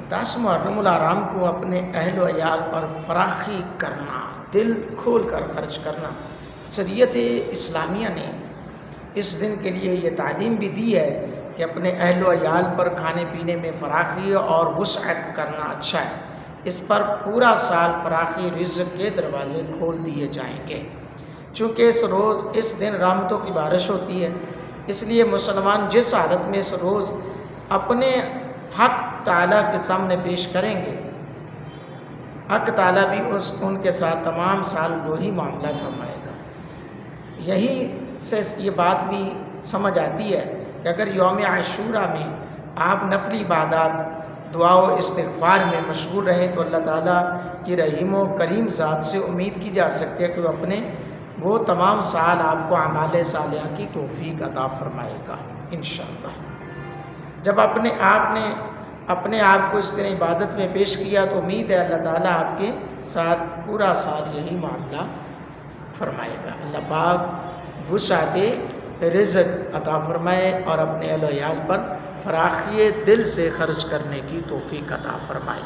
10 محرم الحرام کو اپنے اہل و عیال پر فراخی کرنا، دل کھول کر خرچ کرنا۔ شریعت اسلامیہ نے اس دن کے لیے یہ تعلیم بھی دی ہے کہ اپنے اہل و عیال پر کھانے پینے میں فراخی اور وسعت کرنا اچھا ہے۔ اس پر پورا سال فراخی رزق کے دروازے کھول دیے جائیں گے۔ چونکہ اس دن رحمتوں کی بارش ہوتی ہے، اس لیے مسلمان جس حالت میں اس روز اپنے حق تعالیٰ کے سامنے پیش کریں گے، حق تعالیٰ بھی ان کے ساتھ تمام سال وہی معاملہ فرمائے گا۔ یہی سے یہ بات بھی سمجھ آتی ہے کہ اگر یوم عاشوراء میں آپ نفلی عبادات، دعا و استغفار میں مشغول رہیں تو اللہ تعالیٰ کی رحیم و کریم ذات سے امید کی جا سکتی ہے کہ وہ تمام سال آپ کو اعمال صالحہ کی توفیق عطا فرمائے گا انشاءاللہ۔ جب اپنے آپ کو اس طرح عبادت میں پیش کیا تو امید ہے اللہ تعالیٰ آپ کے ساتھ پورا سال یہی معاملہ فرمائے گا۔ اللہ پاک وسعت رزق عطا فرمائے اور اپنے اہل و عیال پر فراخی دل سے خرچ کرنے کی توفیق عطا فرمائے۔